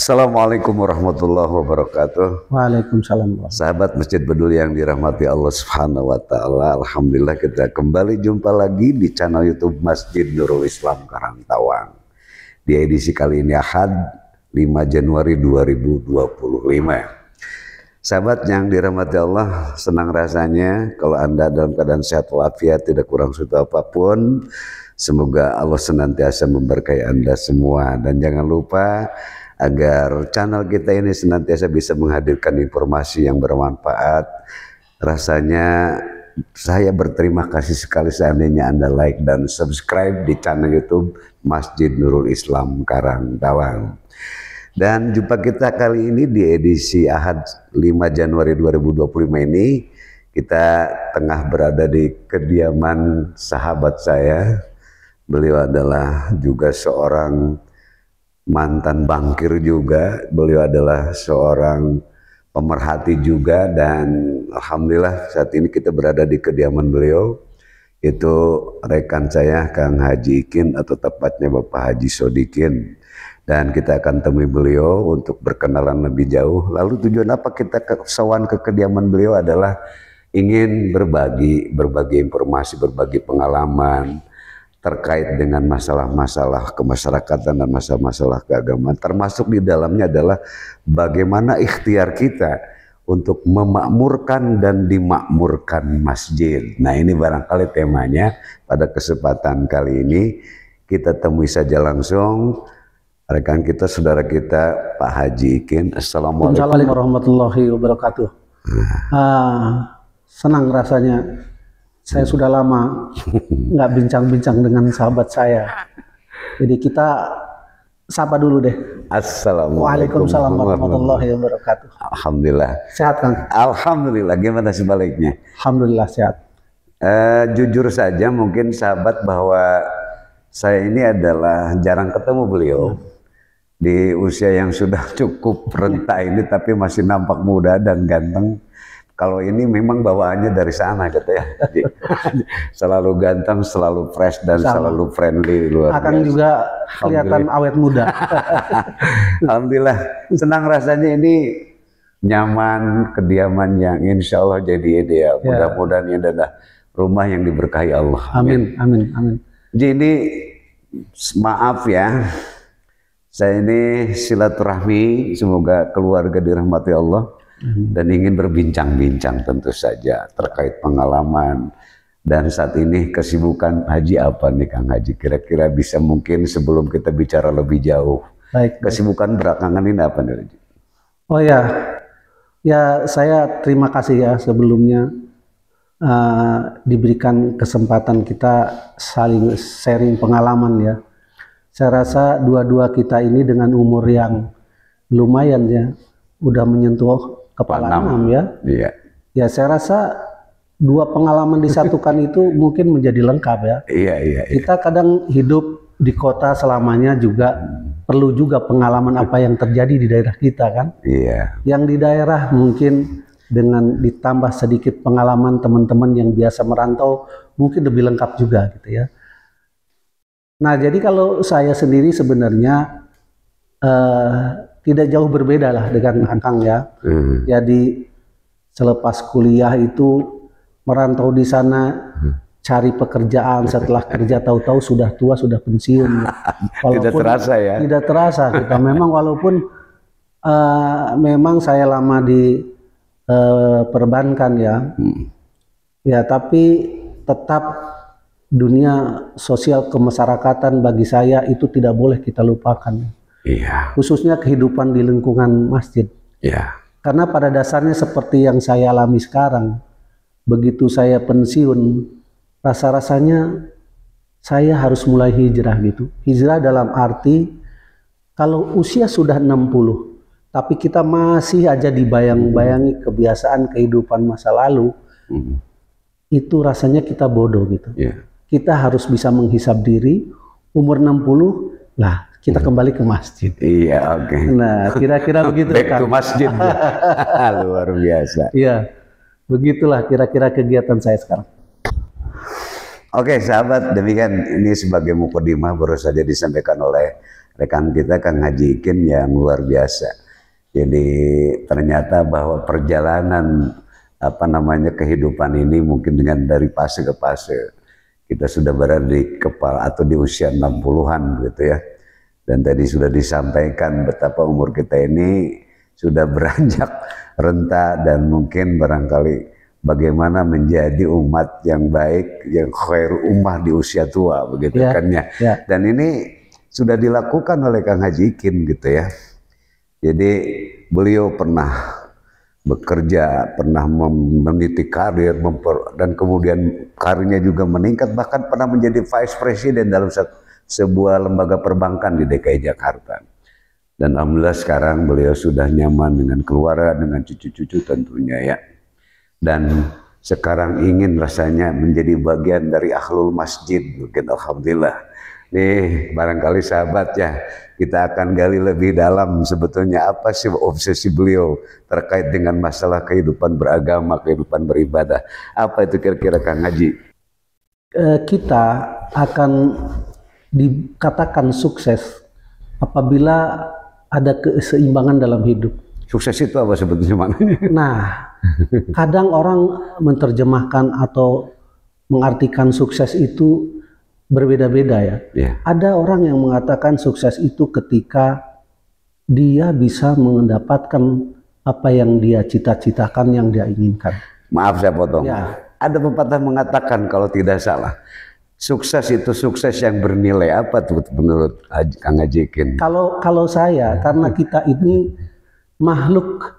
Assalamualaikum warahmatullahi wabarakatuh. Waalaikumsalam. Sahabat Masjid Bedul yang dirahmati Allah Subhanahu wa taala, alhamdulillah kita kembali jumpa lagi di channel YouTube Masjid Nurul Islam Karangtawang. Di edisi kali ini Ahad 5 Januari 2025. Sahabat yang dirahmati Allah, senang rasanya kalau Anda dalam keadaan sehat walafiat, tidak kurang suatu apapun. Semoga Allah senantiasa memberkahi Anda semua, dan jangan lupa agar channel kita ini senantiasa bisa menghadirkan informasi yang bermanfaat. Rasanya saya berterima kasih sekali seandainya Anda like dan subscribe di channel YouTube Masjid Nurul Islam Karangtawang. Dan jumpa kita kali ini di edisi Ahad 5 Januari 2025 ini, kita tengah berada di kediaman sahabat saya. Beliau adalah juga seorang mantan bankir juga, beliau adalah seorang pemerhati juga, dan alhamdulillah saat ini kita berada di kediaman beliau, itu rekan saya Kang Haji Ikin atau tepatnya Bapak Haji Sodikin, dan kita akan temui beliau untuk berkenalan lebih jauh. Lalu tujuan apa kita sowan ke kediaman beliau adalah ingin berbagi informasi, berbagi pengalaman terkait dengan masalah-masalah kemasyarakatan dan masalah-masalah keagamaan, termasuk di dalamnya adalah bagaimana ikhtiar kita untuk memakmurkan dan dimakmurkan masjid. Nah, ini barangkali temanya pada kesempatan kali ini. Kita temui saja langsung rekan kita, saudara kita, Pak Haji Ikin. Assalamualaikum warahmatullahi wabarakatuh. Senang rasanya. Saya sudah lama nggak bincang-bincang dengan sahabat saya. Jadi kita sapa dulu deh. Assalamualaikum warahmatullahi wabarakatuh. Alhamdulillah. Sehat, Kang? Alhamdulillah. Gimana sebaliknya? Alhamdulillah sehat. Jujur saja mungkin sahabat bahwa saya ini adalah jarang ketemu beliau. Di usia yang sudah cukup renta ini, tapi masih nampak muda dan ganteng. Kalau ini memang bawaannya dari sana gitu ya. Jadi, selalu ganteng, selalu fresh, dan selalu friendly, luar biasa. Akan juga kelihatan awet muda. Alhamdulillah, senang rasanya ini nyaman, kediaman yang insya Allah jadi ideal. Mudah-mudahan ini adalah rumah yang diberkahi Allah. Amin, amin, amin. Jadi maaf ya, saya ini silaturahmi, semoga keluarga dirahmati Allah. Dan ingin berbincang-bincang tentu saja terkait pengalaman. Dan saat ini kesibukan Haji apa nih Kang Haji? Kira-kira bisa mungkin sebelum kita bicara lebih jauh. Baik. Kesibukan belakangan ini apa nih Haji? Oh ya saya terima kasih ya sebelumnya diberikan kesempatan kita saling sharing pengalaman ya. Saya rasa dua-dua kita ini dengan umur yang lumayan ya, udah menyentuh kepala 6 ya. Iya. Ya saya rasa dua pengalaman disatukan itu mungkin menjadi lengkap ya. Iya. Kita kadang hidup di kota selamanya juga perlu juga pengalaman apa yang terjadi di daerah kita kan. Iya. Yang di daerah mungkin dengan ditambah sedikit pengalaman teman-teman yang biasa merantau mungkin lebih lengkap juga gitu ya. Nah jadi kalau saya sendiri sebenarnya tidak jauh berbeda lah dengan Akang ya. Jadi selepas kuliah itu merantau di sana, cari pekerjaan, setelah kerja tahu-tahu sudah tua, sudah pensiun. Tidak terasa ya? Tidak terasa kita. Memang walaupun memang saya lama di perbankan ya, ya tapi tetap dunia sosial kemasyarakatan bagi saya itu tidak boleh kita lupakan. Iya. Khususnya kehidupan di lingkungan masjid. Iya. Karena pada dasarnya seperti yang saya alami sekarang, begitu saya pensiun, rasa-rasanya saya harus mulai hijrah gitu. Hijrah dalam arti kalau usia sudah 60, tapi kita masih aja dibayang-bayangi kebiasaan kehidupan masa lalu, itu rasanya kita bodoh gitu. Yeah. Kita harus bisa menghisap diri, umur 60 lah kita kembali ke masjid. Iya, oke. Nah, kira-kira begitu. Back to masjid. Luar biasa. Iya, begitulah kira-kira kegiatan saya sekarang. Oke, sahabat, demikian ini sebagai mukadimah baru saja disampaikan oleh rekan kita Kang Haji Ikin yang luar biasa. Jadi ternyata bahwa perjalanan kehidupan ini mungkin dengan dari fase ke fase. Kita sudah berada di kepala atau di usia 60-an gitu ya. Dan tadi sudah disampaikan betapa umur kita ini sudah beranjak renta dan mungkin barangkali bagaimana menjadi umat yang baik, yang khair ummah di usia tua begitu kan ya. Dan ini sudah dilakukan oleh Kang Haji Ikin gitu ya. Jadi beliau pernah bekerja, pernah meniti karir, dan kemudian karirnya juga meningkat, bahkan pernah menjadi vice president dalam sebuah lembaga perbankan di DKI Jakarta. Dan alhamdulillah sekarang beliau sudah nyaman dengan keluarga, dengan cucu-cucu tentunya ya. Dan sekarang ingin rasanya menjadi bagian dari ahlul masjid, mungkin alhamdulillah. Nih barangkali sahabat ya, kita akan gali lebih dalam sebetulnya apa sih obsesi beliau terkait dengan masalah kehidupan beragama, kehidupan beribadah. Apa itu kira-kira Kang Haji? Kita akan dikatakan sukses apabila ada keseimbangan dalam hidup. Sukses itu apa sebetulnya maknanya? Nah, kadang orang menerjemahkan atau mengartikan sukses itu berbeda-beda ya. Ada orang yang mengatakan sukses itu ketika dia bisa mendapatkan apa yang dia cita-citakan, yang dia inginkan. Maaf saya potong. Ada pepatah mengatakan kalau tidak salah, sukses itu sukses yang bernilai. Apa tuh menurut Kang Haji Ikin? Kalau saya, karena kita ini makhluk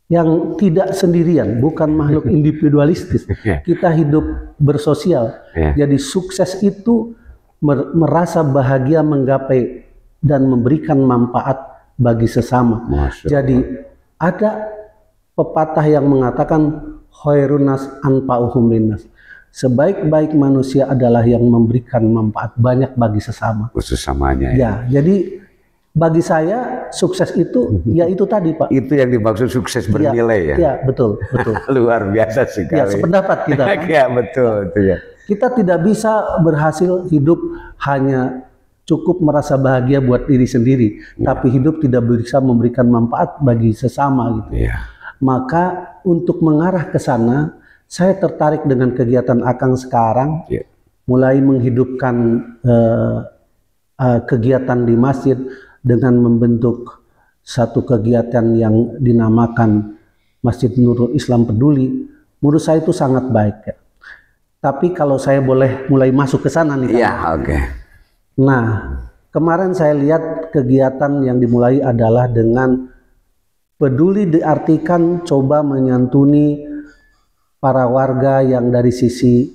yang tidak sendirian, bukan makhluk individualistis. Kita hidup bersosial. Jadi sukses itu merasa bahagia menggapai dan memberikan manfaat bagi sesama. Jadi ada pepatah yang mengatakan khairun nas anfa'uhum linnas. Sebaik-baik manusia adalah yang memberikan manfaat banyak bagi sesama. Sesamanya ya. Jadi bagi saya sukses itu ya itu tadi Pak. Itu yang dimaksud sukses bernilai ya. Iya betul. Luar biasa sekali. Ya sependapat kita. Ya betul itu ya. Kita tidak bisa berhasil hidup hanya cukup merasa bahagia buat diri sendiri, tapi hidup tidak bisa memberikan manfaat bagi sesama gitu. Maka untuk mengarah ke sana, saya tertarik dengan kegiatan Akang sekarang, mulai menghidupkan kegiatan di masjid dengan membentuk satu kegiatan yang dinamakan Masjid Nurul Islam Peduli. Menurut saya itu sangat baik ya. Tapi kalau saya boleh mulai masuk ke sana nih. Nah, kemarin saya lihat kegiatan yang dimulai adalah dengan peduli, diartikan coba menyantuni para warga yang dari sisi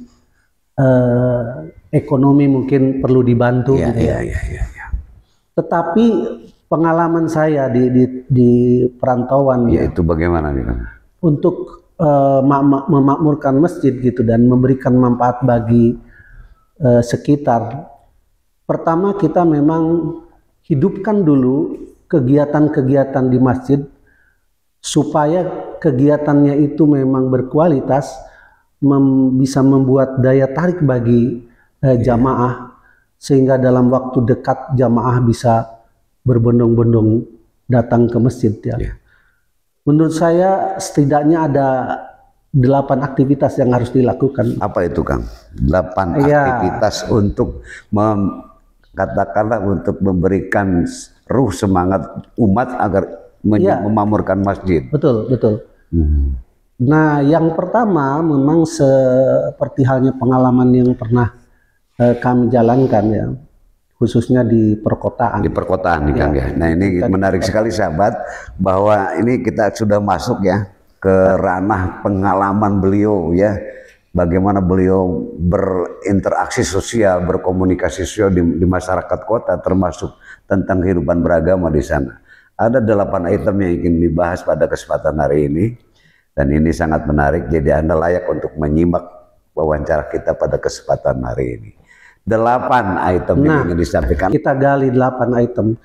ekonomi mungkin perlu dibantu. Tetapi pengalaman saya di perantauan itu bagaimana nih Kang? Untuk memakmurkan masjid gitu dan memberikan manfaat bagi sekitar. Pertama kita memang hidupkan dulu kegiatan-kegiatan di masjid supaya kegiatannya itu memang berkualitas, bisa membuat daya tarik bagi jamaah, sehingga dalam waktu dekat jamaah bisa berbondong-bondong datang ke masjid ya. Menurut saya setidaknya ada 8 aktivitas yang harus dilakukan. Apa itu Kang? 8 aktivitas untuk katakanlah untuk memberikan ruh semangat umat agar memamurkan masjid. Betul. Nah, yang pertama memang seperti halnya pengalaman yang pernah kami jalankan ya, khususnya di perkotaan. Di perkotaan nih Kang ya. Nah ini menarik sekali sahabat, bahwa ini kita sudah masuk ya ke ranah pengalaman beliau ya. Bagaimana beliau berinteraksi sosial, berkomunikasi sosial di masyarakat kota, termasuk tentang kehidupan beragama di sana. Ada 8 item yang ingin dibahas pada kesempatan hari ini. Dan ini sangat menarik, jadi Anda layak untuk menyimak wawancara kita pada kesempatan hari ini. 8 item yang ingin disampaikan. Kita gali 8 item.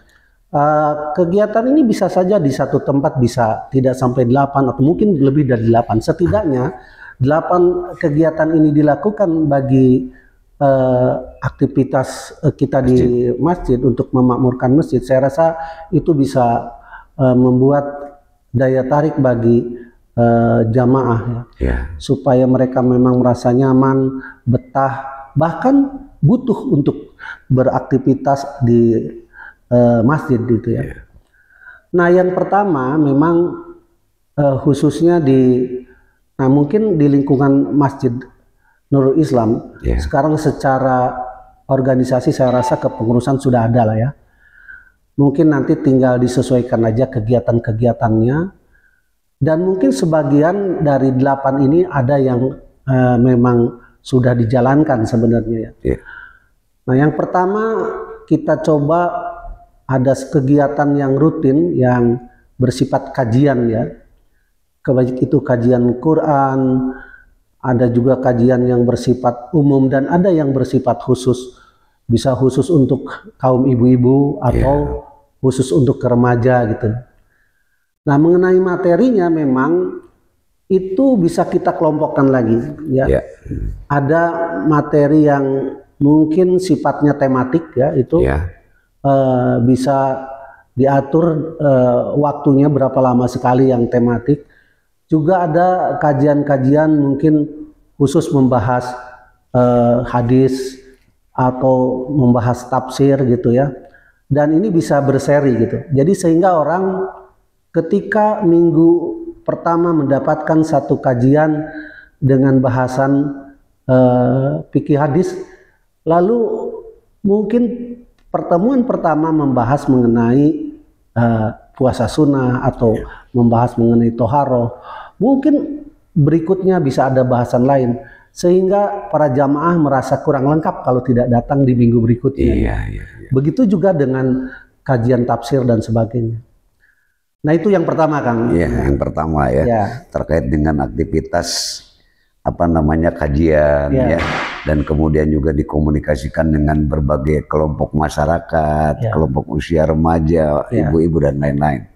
Kegiatan ini bisa saja di satu tempat bisa tidak sampai 8 atau mungkin lebih dari 8. Setidaknya 8 kegiatan ini dilakukan bagi aktivitas kita di masjid untuk memakmurkan masjid, saya rasa itu bisa membuat daya tarik bagi jamaah ya, supaya mereka memang merasa nyaman, betah, bahkan butuh untuk beraktivitas di masjid gitu ya. Nah, yang pertama memang khususnya mungkin di lingkungan Masjid Nurul Islam sekarang secara organisasi saya rasa kepengurusan sudah ada lah ya. Mungkin nanti tinggal disesuaikan aja kegiatan-kegiatannya, dan mungkin sebagian dari 8 ini ada yang memang sudah dijalankan sebenarnya ya. Nah, yang pertama kita coba ada kegiatan yang rutin yang bersifat kajian ya, baik itu kajian Quran, ada juga kajian yang bersifat umum dan ada yang bersifat khusus, bisa khusus untuk kaum ibu-ibu atau khusus untuk remaja gitu. Nah, mengenai materinya memang itu bisa kita kelompokkan lagi ya. Ada materi yang mungkin sifatnya tematik ya, itu bisa diatur waktunya berapa lama sekali yang tematik. Juga ada kajian-kajian mungkin khusus membahas hadis atau membahas tafsir gitu ya. Dan ini bisa berseri gitu. Jadi sehingga orang ketika minggu pertama mendapatkan satu kajian dengan bahasan fikih hadis, lalu mungkin pertemuan pertama membahas mengenai puasa sunnah atau membahas mengenai toharoh, mungkin berikutnya bisa ada bahasan lain, sehingga para jamaah merasa kurang lengkap kalau tidak datang di minggu berikutnya. Begitu juga dengan kajian tafsir dan sebagainya. Nah, itu yang pertama, Kang. Yang pertama ya, terkait dengan aktivitas kajian ya, dan kemudian juga dikomunikasikan dengan berbagai kelompok masyarakat, kelompok usia remaja, ibu-ibu dan lain-lain.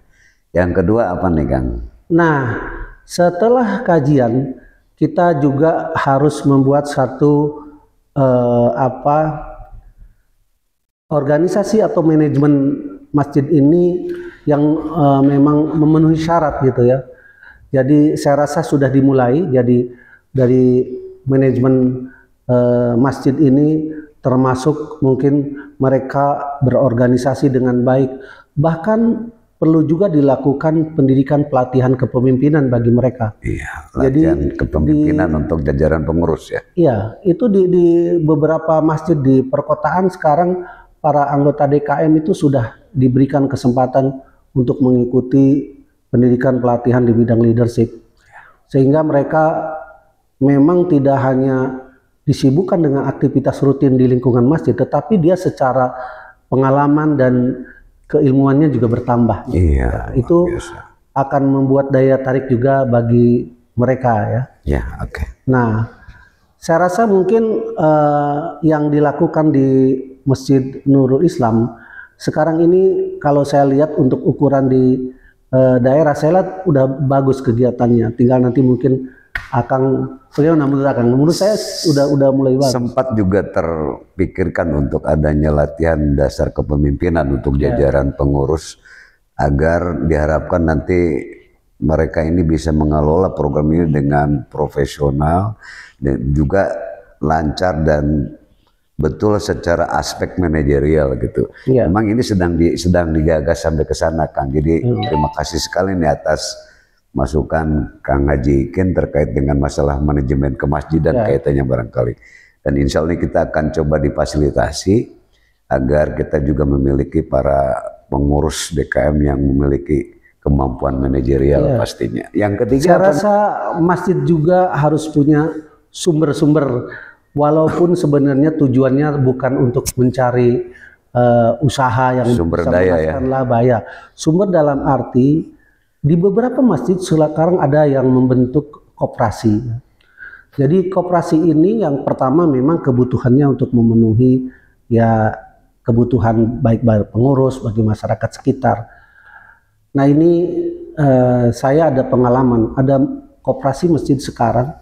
Yang kedua apa nih, Kang? Nah, setelah kajian kita juga harus membuat satu organisasi atau manajemen masjid ini yang memang memenuhi syarat gitu ya. Jadi saya rasa sudah dimulai. Jadi dari manajemen masjid ini termasuk mungkin mereka berorganisasi dengan baik. Bahkan perlu juga dilakukan pendidikan pelatihan kepemimpinan bagi mereka. Jadi kepemimpinan untuk jajaran pengurus ya. Iya, itu di beberapa masjid di perkotaan sekarang para anggota DKM itu sudah diberikan kesempatan untuk mengikuti pendidikan pelatihan di bidang leadership, sehingga mereka memang tidak hanya disibukkan dengan aktivitas rutin di lingkungan masjid, tetapi dia secara pengalaman dan keilmuannya juga bertambah. Itu akan membuat daya tarik juga bagi mereka ya. Nah, saya rasa mungkin yang dilakukan di Masjid Nurul Islam sekarang ini, kalau saya lihat untuk ukuran di daerah, saya lihat udah bagus kegiatannya. Tinggal nanti mungkin menurut saya udah mulai bagus. Sempat juga terpikirkan untuk adanya latihan dasar kepemimpinan untuk jajaran pengurus, agar diharapkan nanti mereka ini bisa mengelola program ini dengan profesional dan juga lancar dan betul secara aspek manajerial gitu. Memang ini sedang digagas sampai ke sana, Kang. Jadi terima kasih sekali nih atas masukan Kang Haji Ikin terkait dengan masalah manajemen kemasjidan kaitannya barangkali. Dan insya Allah kita akan coba difasilitasi agar kita juga memiliki para pengurus DKM yang memiliki kemampuan manajerial pastinya. Yang ketiga, saya rasa masjid juga harus punya sumber-sumber. Walaupun sebenarnya tujuannya bukan untuk mencari usaha yang sumber daya ya. Sumber dalam arti di beberapa masjid sekarang ada yang membentuk koperasi. Jadi koperasi ini yang pertama memang kebutuhannya untuk memenuhi ya kebutuhan baik pengurus bagi masyarakat sekitar. Nah, ini saya ada pengalaman, ada koperasi masjid sekarang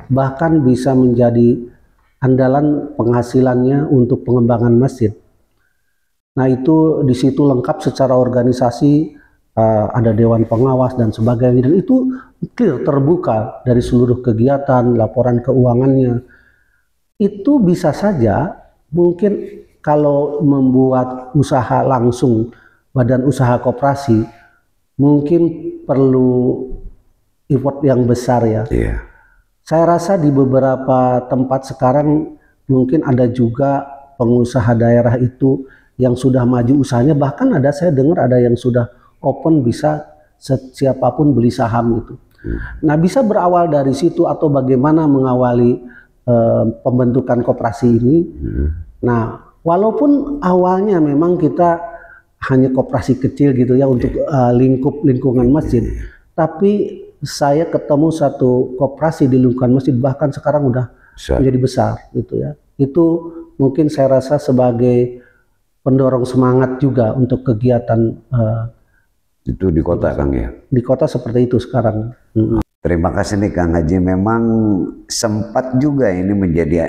bahkan bisa menjadi andalan penghasilannya untuk pengembangan masjid. Nah itu di situ lengkap secara organisasi, ada dewan pengawas dan sebagainya, dan itu clear, terbuka dari seluruh kegiatan, laporan keuangannya. Itu bisa saja mungkin kalau membuat usaha langsung, badan usaha koperasi, mungkin perlu effort yang besar ya. Iya. Saya rasa di beberapa tempat sekarang mungkin ada juga pengusaha daerah itu yang sudah maju usahanya, bahkan ada, saya dengar ada yang sudah open, bisa siapapun beli saham itu. Nah bisa berawal dari situ, atau bagaimana mengawali pembentukan koperasi ini. Nah walaupun awalnya memang kita hanya koperasi kecil gitu ya untuk lingkungan masjid, tapi saya ketemu satu koperasi di lingkungan masjid bahkan sekarang udah menjadi besar gitu ya. Itu mungkin saya rasa sebagai pendorong semangat juga untuk kegiatan itu di kota Kang ya. Di kota seperti itu sekarang. Terima kasih nih Kang Haji, memang sempat juga ini menjadi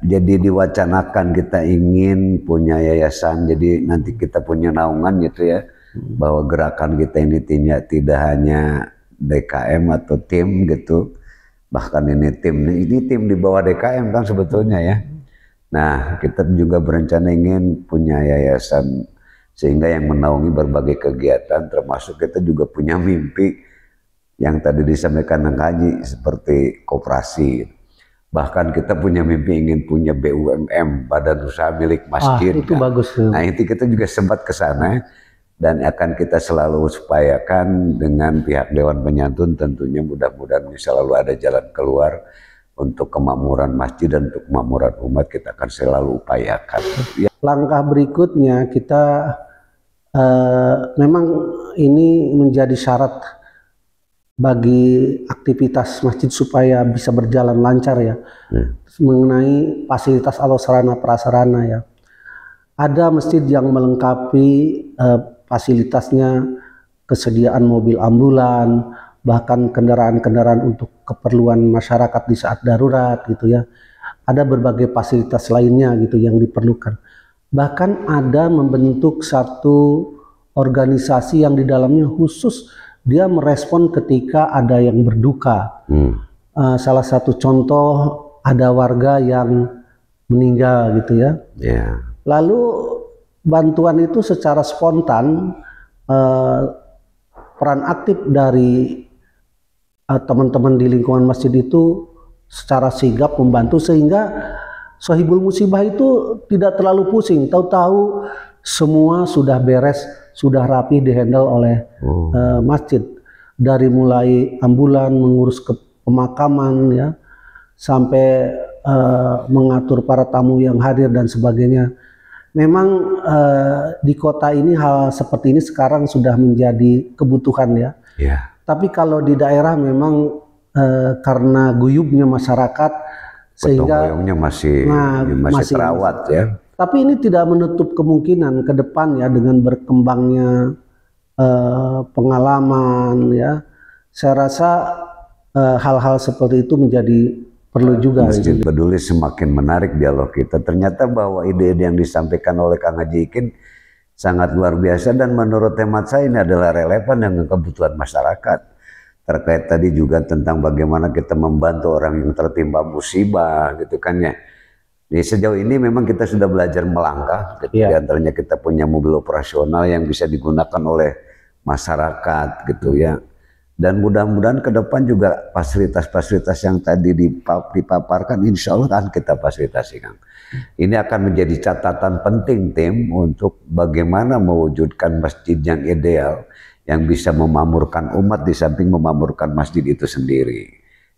jadi diwacanakan kita ingin punya yayasan, jadi nanti kita punya naungan gitu ya, bahwa gerakan kita ini tidak hanya DKM atau tim gitu, bahkan ini tim di bawah DKM kan sebetulnya ya. Nah kita juga berencana ingin punya yayasan sehingga yang menaungi berbagai kegiatan, termasuk kita juga punya mimpi yang tadi disampaikan Kang Haji seperti koperasi. Bahkan kita punya mimpi ingin punya BUMM, badan usaha milik masjid. Itu kan bagus. Nah itu kita juga sempat ke sana dan akan kita selalu upayakan dengan pihak Dewan Penyantun, tentunya mudah-mudahan selalu ada jalan keluar untuk kemakmuran masjid dan untuk kemakmuran umat, kita akan selalu upayakan. Langkah berikutnya kita memang ini menjadi syarat bagi aktivitas masjid supaya bisa berjalan lancar ya, mengenai fasilitas atau sarana prasarana ya. Ada masjid yang melengkapi fasilitasnya, kesediaan mobil ambulan, bahkan kendaraan-kendaraan untuk keperluan masyarakat di saat darurat gitu ya. Ada berbagai fasilitas lainnya gitu yang diperlukan. Bahkan ada membentuk satu organisasi yang di dalamnya khusus dia merespon ketika ada yang berduka. Salah satu contoh, ada warga yang meninggal gitu ya. Lalu bantuan itu secara spontan, peran aktif dari teman-teman di lingkungan masjid itu secara sigap membantu, sehingga Sohibul Musibah itu tidak terlalu pusing, tahu-tahu semua sudah beres, sudah rapi dihandle oleh masjid, dari mulai ambulan, mengurus ke pemakaman ya, sampai mengatur para tamu yang hadir dan sebagainya. Memang di kota ini hal seperti ini sekarang sudah menjadi kebutuhan ya. Tapi kalau di daerah memang karena guyubnya masyarakat sehingga masih terawat ya. Tapi ini tidak menutup kemungkinan ke depan ya, dengan berkembangnya pengalaman ya. Saya rasa hal-hal seperti itu menjadi perlu juga. Masjid Peduli semakin menarik dialog kita. Ternyata bahwa ide-ide yang disampaikan oleh Kang Haji Ikin sangat luar biasa, dan menurut hemat saya ini adalah relevan dengan kebutuhan masyarakat. Terkait tadi juga tentang bagaimana kita membantu orang yang tertimpa musibah gitu kan ya. Jadi sejauh ini memang kita sudah belajar melangkah gitu. Di antaranya kita punya mobil operasional yang bisa digunakan oleh masyarakat gitu ya. Dan mudah-mudahan ke depan juga fasilitas-fasilitas yang tadi dipaparkan insya Allah akan kita fasilitasi Kang. Ini akan menjadi catatan penting tim untuk bagaimana mewujudkan masjid yang ideal, yang bisa memakmurkan umat di samping memakmurkan masjid itu sendiri.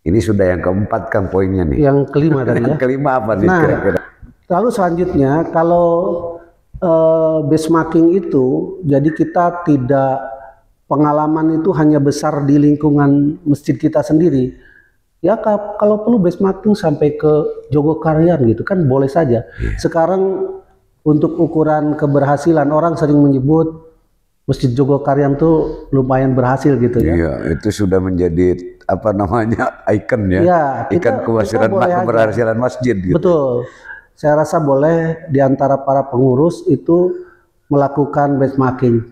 Ini sudah yang keempat Kang poinnya nih. Yang kelima tadi ya. Yang kelima apa nih kira-kira? Lalu selanjutnya kalau benchmarking itu, jadi kita tidak, pengalaman itu hanya besar di lingkungan masjid kita sendiri. Ya kalau perlu benchmarking sampai ke Jogokarian gitu kan boleh saja. Sekarang untuk ukuran keberhasilan orang sering menyebut Masjid Jogokarian tuh lumayan berhasil gitu ya. Iya, itu sudah menjadi apa namanya ikon ya, Iya, ikon keberhasilan masjid gitu. Betul, saya rasa boleh di antara para pengurus itu melakukan benchmarking,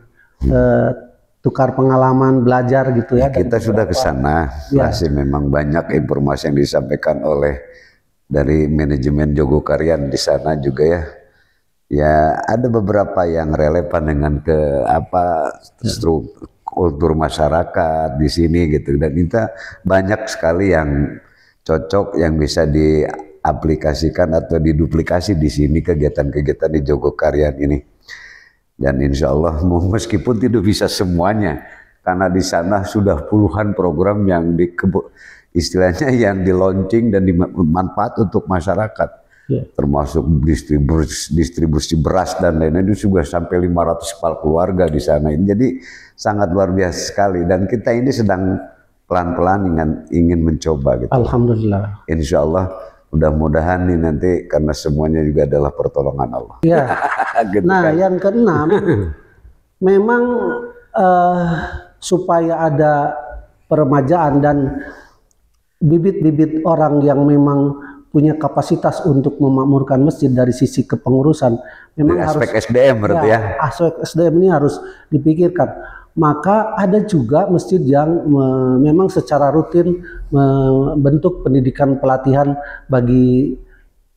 tukar pengalaman, belajar gitu ya. Kita sudah ke sana, masih memang banyak informasi yang disampaikan oleh dari manajemen Jogokarian di sana juga ya. Ya ada beberapa yang relevan dengan kultur masyarakat di sini gitu, dan kita banyak sekali yang cocok yang bisa diaplikasikan atau diduplikasi di sini kegiatan-kegiatan di Jogokarian ini. Dan insya Allah meskipun tidak bisa semuanya, karena di sana sudah puluhan program yang istilahnya yang di launching dan dimanfaat untuk masyarakat. Termasuk distribusi beras dan lain-lain, itu juga sampai 500 kepala keluarga di sana. Jadi sangat luar biasa sekali, dan kita ini sedang pelan-pelan ingin mencoba gitu. Alhamdulillah. Insya Allah mudah-mudahan nih nanti, karena semuanya juga adalah pertolongan Allah. Ya. Gitu nah kan. Yang keenam, memang supaya ada peremajaan dan bibit-bibit orang yang memang punya kapasitas untuk memakmurkan masjid dari sisi kepengurusan, memang dari aspek SDM berarti ya. Aspek SDM ini harus dipikirkan. Maka ada juga masjid yang memang secara rutin membentuk pendidikan pelatihan bagi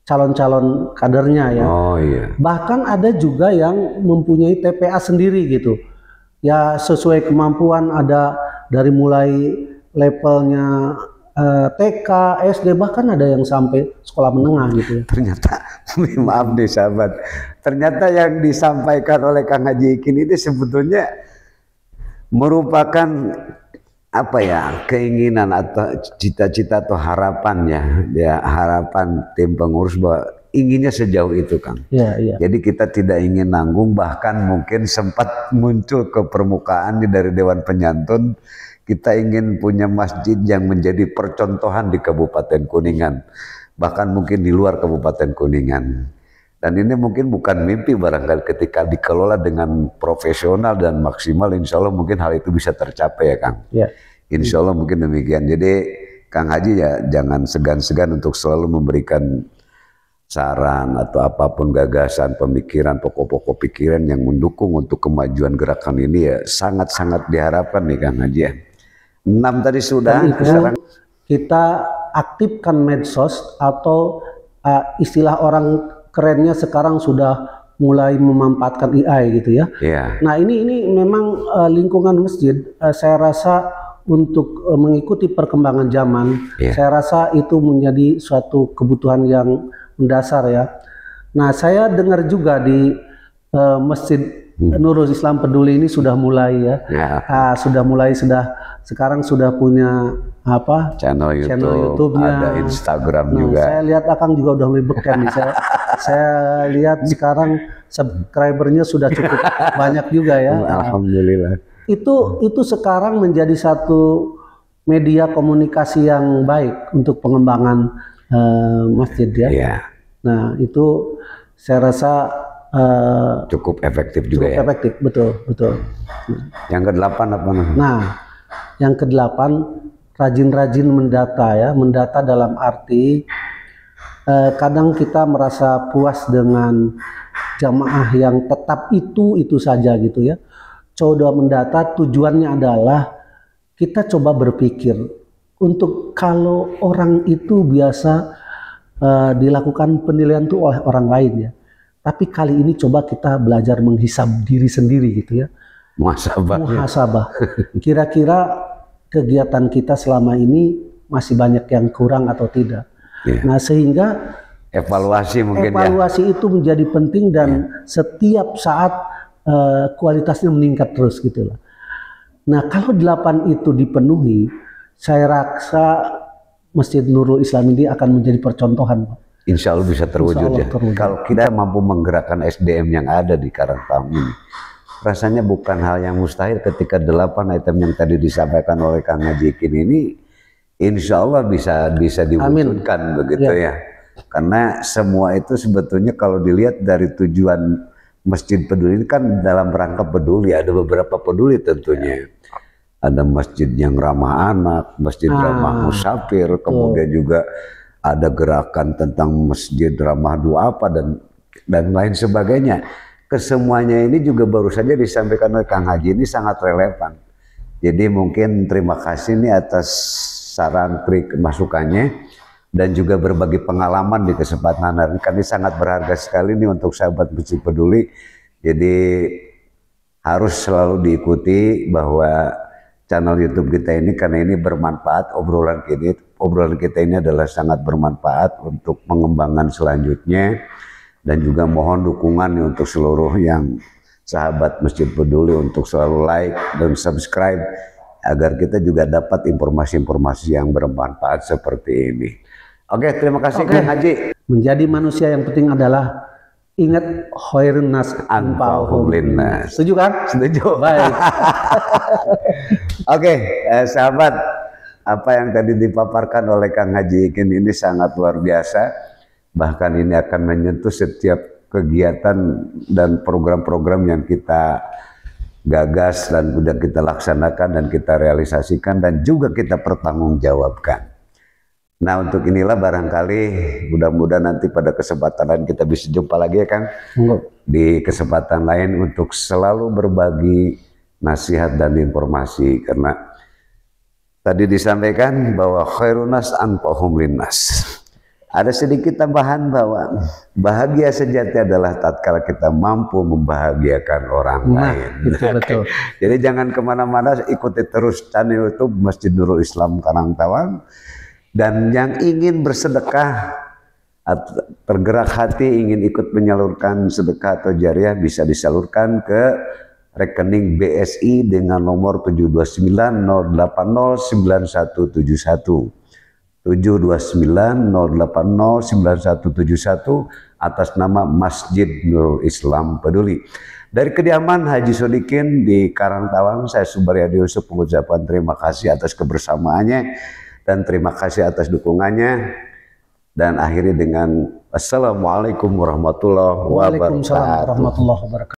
calon-calon kadernya ya. Oh iya. Bahkan ada juga yang mempunyai TPA sendiri gitu. Ya sesuai kemampuan, ada dari mulai levelnya TK, SD, bahkan ada yang sampai sekolah menengah gitu ya. Ternyata, maaf nih sahabat, ternyata yang disampaikan oleh Kang Haji Ikin itu sebetulnya merupakan apa ya, keinginan atau cita-cita atau harapannya, ya harapan tim pengurus bahwa inginnya sejauh itu, Kang. Ya, ya. Jadi kita tidak ingin nanggung, bahkan mungkin sempat muncul ke permukaan dari Dewan Penyantun. Kita ingin punya masjid yang menjadi percontohan di Kabupaten Kuningan, bahkan mungkin di luar Kabupaten Kuningan. Dan ini mungkin bukan mimpi, barangkali ketika dikelola dengan profesional dan maksimal, insya Allah mungkin hal itu bisa tercapai ya Kang. Ya. Insya Allah mungkin demikian. Jadi Kang Haji ya jangan segan-segan untuk selalu memberikan saran atau apapun gagasan, pemikiran, pokok-pokok pikiran yang mendukung untuk kemajuan gerakan ini, ya sangat-sangat diharapkan nih Kang Haji ya. 6 tadi sudah. Kita aktifkan medsos atau istilah orang kerennya sekarang sudah mulai memanfaatkan AI gitu ya. Yeah. Nah ini memang lingkungan masjid saya rasa untuk mengikuti perkembangan zaman, saya rasa itu menjadi suatu kebutuhan yang mendasar ya. Nah saya dengar juga di Masjid Nurul Islam Peduli ini sudah mulai ya, sekarang sudah punya apa channel YouTube-nya, ada Instagram juga. Saya lihat Akang juga udah lebih beken nih. Saya lihat sekarang subscribernya sudah cukup banyak juga ya. Alhamdulillah. Itu sekarang menjadi satu media komunikasi yang baik untuk pengembangan masjid ya. Yeah. Nah itu saya rasa cukup efektif juga ya. Efektif, betul. Yang ke-8 apa namanya? Nah, yang ke-8 rajin-rajin mendata ya. Mendata dalam arti kadang kita merasa puas dengan jamaah yang tetap itu saja gitu ya. Coba mendata, tujuannya adalah kita coba berpikir untuk kalau orang itu biasa dilakukan penilaian itu oleh orang lain ya. Tapi kali ini coba kita belajar menghisab diri sendiri gitu ya. Muhasabah. Kira-kira kegiatan kita selama ini masih banyak yang kurang atau tidak. Yeah. Nah sehingga evaluasi itu menjadi penting dan setiap saat kualitasnya meningkat terus gitu lah. Nah kalau 8 itu dipenuhi, saya rasa Masjid Nurul Islam ini akan menjadi percontohan, Pak. Insya Allah bisa terwujud ya. Kalau kita mampu menggerakkan SDM yang ada di Karangtahun ini, rasanya bukan hal yang mustahil ketika 8 item yang tadi disampaikan oleh Kang Haji Ikin ini, insya Allah bisa diwujudkan. Begitu ya. Karena semua itu sebetulnya kalau dilihat dari tujuan Masjid Peduli ini kan dalam rangka peduli, ada beberapa peduli tentunya. Ada masjid yang ramah anak, masjid ramah musafir, kemudian juga ada gerakan tentang masjid ramah duafa dan lain sebagainya. Kesemuanya ini juga baru saja disampaikan oleh Kang Haji, ini sangat relevan. Jadi mungkin terima kasih nih atas saran trik masukannya dan juga berbagi pengalaman di kesempatan hari ini. Ini sangat berharga sekali nih untuk sahabat Masjid Peduli. Jadi harus selalu diikuti bahwa channel YouTube kita ini, karena ini bermanfaat, obrolan kita ini adalah sangat bermanfaat untuk pengembangan selanjutnya, dan juga mohon dukungan untuk seluruh yang sahabat Masjid Peduli untuk selalu like dan subscribe agar kita juga dapat informasi-informasi yang bermanfaat seperti ini. Oke, terima kasih Kang Haji. Menjadi manusia yang penting adalah ingat khairun nas anfa'uhum linnas. Setuju kan? Setuju. Baik. Oke, sahabat, apa yang tadi dipaparkan oleh Kang Haji Ikin ini sangat luar biasa. Bahkan ini akan menyentuh setiap kegiatan dan program-program yang kita gagas dan sudah kita laksanakan dan kita realisasikan dan juga kita pertanggungjawabkan. Nah, untuk inilah barangkali mudah-mudahan nanti pada kesempatan lain kita bisa jumpa lagi ya Kang. Di kesempatan lain untuk selalu berbagi nasihat dan informasi, karena tadi disampaikan bahwa khairun nas anfa'uhum linnas. Ada sedikit tambahan bahwa bahagia sejati adalah tatkala kita mampu membahagiakan orang lain. Betul. Jadi jangan kemana-mana, ikuti terus channel YouTube Masjid Nurul Islam Karangtawang. Dan yang ingin bersedekah, tergerak hati ingin ikut menyalurkan sedekah atau jariah, bisa disalurkan ke rekening BSI dengan nomor 72908091171. 72908091171 atas nama Masjid Nurul Islam Peduli. Dari kediaman Haji Sodikin di Karangtawang, saya Subaryadi Yusuf mengucapkan terima kasih atas kebersamaannya dan terima kasih atas dukungannya, dan akhiri dengan Assalamualaikum warahmatullahi wabarakatuh. Waalaikumsalam warahmatullahi wabarakatuh.